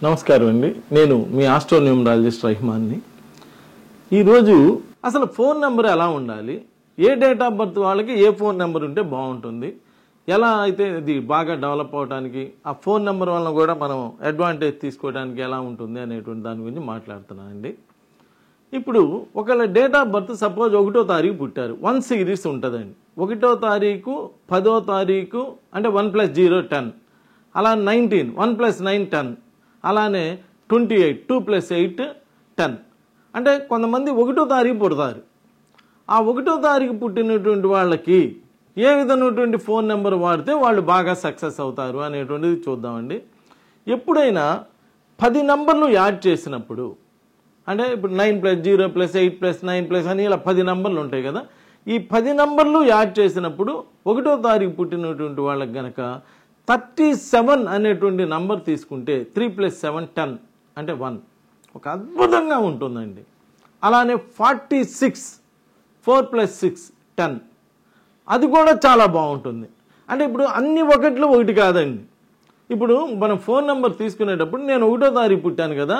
నమస్కారం అండి. నేను మీ ఆస్ట్రోన్యూమరాలజిస్ట్ రహిమాన్ని. ఈరోజు అసలు ఫోన్ నెంబర్ ఎలా ఉండాలి, ఏ డేట్ ఆఫ్ బర్త్ వాళ్ళకి ఏ ఫోన్ నెంబర్ ఉంటే బాగుంటుంది, ఎలా అయితే ఇది బాగా డెవలప్ అవడానికి ఆ ఫోన్ నెంబర్ వలన కూడా మనం అడ్వాంటేజ్ తీసుకోవడానికి ఎలా ఉంటుంది అనేటువంటి దాని గురించి మాట్లాడుతున్నానండి. ఇప్పుడు ఒకవేళ డేట్ ఆఫ్ బర్త్ సపోజ్ 1వ తారీఖు పుట్టారు, 1 సిరీస్ ఉంటుందండి. 1వ తారీఖు 10వ తారీఖు అంటే 1 + 0 10, అలా 19 1 + 9 10, అలానే 28 2 + 8 10. అంటే కొంతమంది 1వ తారీఖు పుడతారు. ఆ 1వ తారీఖు పుట్టినటువంటి వాళ్ళకి ఏ విధమైనటువంటి ఫోన్ నెంబర్ వాడితే వాళ్ళు బాగా సక్సెస్ అవుతారు అనేటువంటిది చూద్దామండి. ఎప్పుడైనా 10 నంబర్లు యాడ్ చేసినప్పుడు, అంటే ఇప్పుడు 9 + 0 + 8 + 9 అని ఇలా 10 నంబర్లు ఉంటాయి కదా. ఈ 10 నంబర్లు యాడ్ చేసినప్పుడు 1వ తారీఖు పుట్టినటువంటి వాళ్ళకి గనక 37 అనేటువంటి నంబర్ తీసుకుంటే 3 + 7 10 అంటే 1, ఒక అద్భుతంగా ఉంటుందండి. అలానే 46 4 + 6 10, అది కూడా చాలా బాగుంటుంది. అంటే ఇప్పుడు అన్ని ఒకట్లు ఒకటి కాదండి. ఇప్పుడు మనం ఫోన్ నెంబర్ తీసుకునేటప్పుడు నేను 1వ తారీఖు పుట్టాను కదా,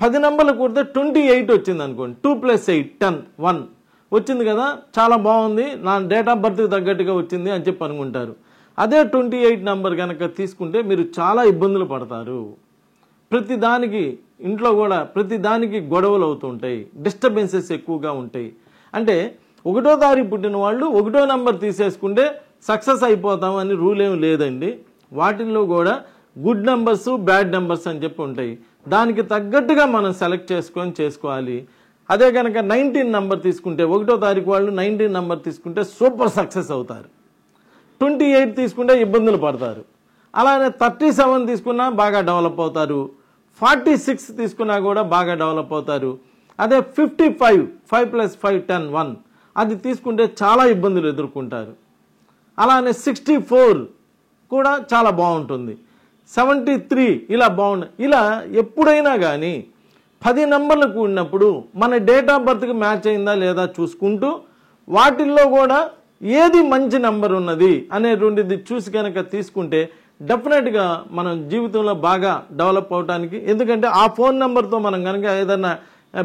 10 నంబర్లు కూడితే 28 వచ్చింది అనుకోండి, 2 + 8 10 1 వచ్చింది కదా, చాలా బాగుంది, నా డేట్ ఆఫ్ బర్త్కి తగ్గట్టుగా వచ్చింది అని చెప్పి అనుకుంటారు. అదే 28 నంబర్ కనుక తీసుకుంటే మీరు చాలా ఇబ్బందులు పడతారు. ప్రతిదానికి ఇంట్లో కూడా ప్రతిదానికి గొడవలు అవుతుంటాయి, డిస్టర్బెన్సెస్ ఎక్కువగా ఉంటాయి. అంటే 1వ తారీఖు పుట్టిన వాళ్ళు 1వ నంబర్ తీసేసుకుంటే సక్సెస్ అయిపోతాం అని రూల్ ఏమి లేదండి. వాటిల్లో కూడా గుడ్ నెంబర్స్ బ్యాడ్ నెంబర్స్ అని చెప్పి ఉంటాయి. దానికి తగ్గట్టుగా మనం సెలెక్ట్ చేసుకోవాలి. అదే కనుక 19 నంబర్ తీసుకుంటే 1వ తారీఖు వాళ్ళు 19 నంబర్ తీసుకుంటే సూపర్ సక్సెస్ అవుతారు. 28 తీసుకుంటే ఇబ్బందులు పడతారు. అలానే 37 తీసుకున్నా బాగా డెవలప్ అవుతారు. 46 తీసుకున్నా కూడా బాగా డెవలప్ అవుతారు. అదే 55 5 + 5 10 1 అది తీసుకుంటే చాలా ఇబ్బందులు ఎదుర్కొంటారు. అలానే 64 కూడా చాలా బాగుంటుంది. 73 ఇలా బాగుంటుంది. ఇలా ఎప్పుడైనా కానీ 10 నంబర్లు కూడినప్పుడు మన డేట్ ఆఫ్ బర్త్కి మ్యాచ్ అయిందా లేదా చూసుకుంటూ వాటిల్లో కూడా ఏది మంచి నంబర్ ఉన్నది అనేటువంటిది చూసి కనుక తీసుకుంటే డెఫినెట్గా మనం జీవితంలో బాగా డెవలప్ అవడానికి, ఎందుకంటే ఆ ఫోన్ నెంబర్తో మనం కనుక ఏదైనా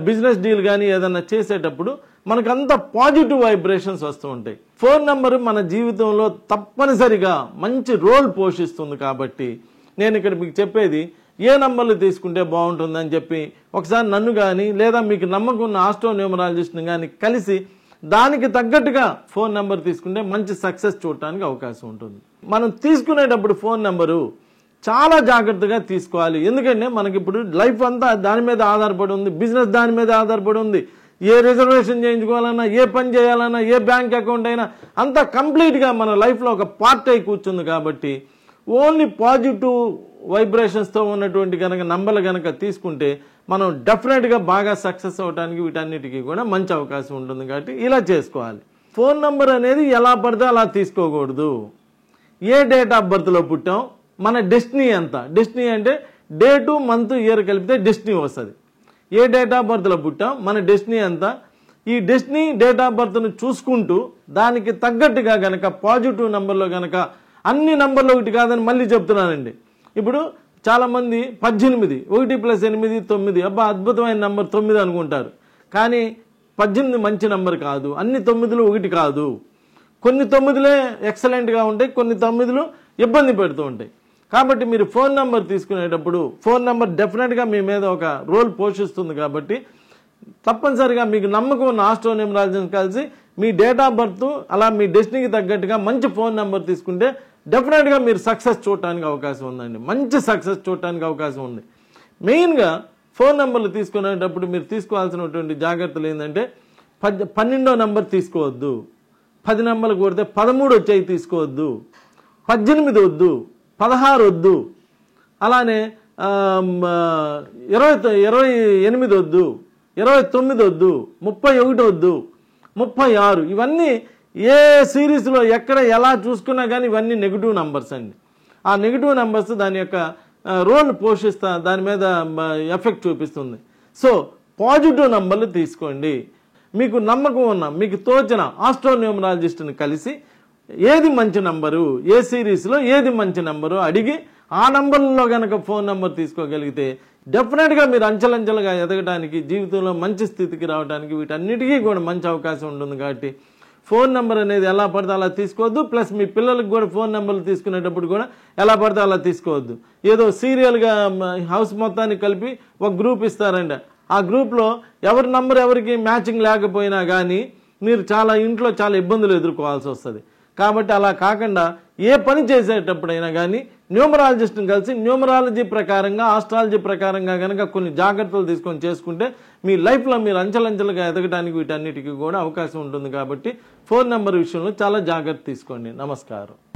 బిజినెస్ డీల్ కానీ ఏదైనా చేసేటప్పుడు మనకంత పాజిటివ్ వైబ్రేషన్స్ వస్తూ ఉంటాయి. ఫోన్ నెంబరు మన జీవితంలో తప్పనిసరిగా మంచి రోల్ పోషిస్తుంది. కాబట్టి నేను ఇక్కడ మీకు చెప్పేది ఏ నంబర్లు తీసుకుంటే బాగుంటుందని చెప్పి ఒకసారి నన్ను కానీ లేదా మీకు నమ్మకం ఉన్న ఆస్ట్రోన్యూమరాలజిస్ట్ని కానీ కలిసి దానికి తగ్గట్టుగా ఫోన్ నెంబర్ తీసుకుంటే మంచి సక్సెస్ చూడటానికి అవకాశం ఉంటుంది. మనం తీసుకునేటప్పుడు ఫోన్ నెంబరు చాలా జాగ్రత్తగా తీసుకోవాలి. ఎందుకంటే మనకి ఇప్పుడు లైఫ్ అంతా దాని మీద ఆధారపడి ఉంది, బిజినెస్ దాని మీద ఆధారపడి ఉంది. ఏ రిజర్వేషన్ చేయించుకోవాలన్నా, ఏ పని చేయాలన్నా, ఏ బ్యాంక్ అకౌంట్ అయినా అంతా కంప్లీట్గా మన లైఫ్లో ఒక పార్ట్ అయి కూర్చుంది. కాబట్టి ఓన్లీ పాజిటివ్ వైబ్రేషన్స్తో ఉన్నటువంటి కనుక నంబర్లు కనుక తీసుకుంటే మనం డెఫినెట్గా బాగా సక్సెస్ అవడానికి వీటన్నిటికీ కూడా మంచి అవకాశం ఉంటుంది. కాబట్టి ఇలా చేసుకోవాలి. ఫోన్ నంబర్ అనేది ఎలా పడితే అలా తీసుకోకూడదు. ఏ డేట్ ఆఫ్ బర్త్లో పుట్టాం, మన డెస్టినీ ఎంత, డెస్టినీ అంటే డేటు మంత్ ఇయర్ కలిపితే డెస్టినీ వస్తుంది. ఏ డేట్ ఆఫ్ బర్త్లో పుట్టాం, మన డెస్టినీ ఎంత, ఈ డెస్టినీ డేట్ ఆఫ్ బర్త్ను చూసుకుంటూ దానికి తగ్గట్టుగా గనక పాజిటివ్ నెంబర్లో గనక అన్ని నంబర్లు ఒకటి కాదని మళ్ళీ చెప్తున్నానండి. ఇప్పుడు చాలామంది 18 1 + 8 9, అబ్బా అద్భుతమైన నెంబర్ 9 అనుకుంటారు. కానీ 18 మంచి నెంబర్ కాదు, అన్ని 9లు ఒకటి కాదు. కొన్ని 9లే ఎక్సలెంట్గా ఉంటాయి, కొన్ని 9లు ఇబ్బంది పెడుతూ ఉంటాయి. కాబట్టి మీరు ఫోన్ నెంబర్ తీసుకునేటప్పుడు ఫోన్ నెంబర్ డెఫినెట్గా మీ మీద ఒక రోల్ పోషిస్తుంది. కాబట్టి తప్పనిసరిగా మీకు నమ్మకం ఉన్న ఆస్ట్రోన్యూమరాలజిస్ట్ని కలిసి మీ డేట్ ఆఫ్ బర్త్ అలా మీ డెస్టినీకి తగ్గట్టుగా మంచి ఫోన్ నెంబర్ తీసుకుంటే డెఫినెట్గా మీరు సక్సెస్ చూడటానికి అవకాశం ఉందండి. మంచి సక్సెస్ చూడటానికి అవకాశం ఉంది. మెయిన్గా ఫోన్ నెంబర్లు తీసుకునేటప్పుడు మీరు తీసుకోవాల్సినటువంటి జాగ్రత్తలు ఏంటంటే 12వ నెంబర్ తీసుకోవద్దు, 10 నంబర్లు కొడితే 13 వచ్చాయి తీసుకోవద్దు, 18 వద్దు, 16 వద్దు, అలానే 28 వద్దు, 29 వద్దు, 31 వద్దు, 36 ఇవన్నీ ఏ సిరీస్లో ఎక్కడ ఎలా చూసుకున్నా కానీ ఇవన్నీ నెగిటివ్ నెంబర్స్ అండి. ఆ నెగిటివ్ నెంబర్స్ దాని యొక్క రోల్ పోషిస్తా దాని మీద ఎఫెక్ట్ చూపిస్తుంది. సో పాజిటివ్ నెంబర్లు తీసుకోండి. మీకు నమ్మకం ఉన్న మీకు తోచిన ఆస్ట్రోన్యూమరాలజిస్ట్ని కలిసి ఏది మంచి నంబరు, ఏ సిరీస్లో ఏది మంచి నంబరు అడిగి ఆ నంబర్లో కనుక ఫోన్ నెంబర్ తీసుకోగలిగితే డెఫినెట్గా మీరు అంచెలంచెలుగా ఎదగడానికి, జీవితంలో మంచి స్థితికి రావడానికి వీటన్నిటికీ కూడా మంచి అవకాశం ఉంటుంది. కాబట్టి ఫోన్ నెంబర్ అనేది ఎలా పడితే అలా తీసుకోవద్దు. ప్లస్ మీ పిల్లలకు కూడా ఫోన్ నెంబర్లు తీసుకునేటప్పుడు కూడా ఎలా పడితే అలా తీసుకోవద్దు. ఏదో సీరియల్గా హౌస్ మొత్తాన్ని కలిపి ఒక గ్రూప్ ఇస్తారండి. ఆ గ్రూప్లో ఎవరి నంబర్ ఎవరికి మ్యాచింగ్ లేకపోయినా కానీ మీరు ఇంట్లో చాలా ఇబ్బందులు ఎదుర్కోవాల్సి వస్తుంది. కాబట్టి అలా కాకుండా ఏ పని చేసేటప్పుడైనా కానీ న్యూమరాలజిస్ట్ని కలిసి న్యూమరాలజీ ప్రకారంగా, ఆస్ట్రాలజీ ప్రకారంగా కనుక కొన్ని జాగ్రత్తలు తీసుకొని చేసుకుంటే మీ లైఫ్లో మీరు అంచెలంచెలుగా ఎదగడానికి వీటన్నిటికీ కూడా అవకాశం ఉంటుంది. కాబట్టి ఫోన్ నెంబర్ విషయంలో చాలా జాగ్రత్త తీసుకోండి. నమస్కారం.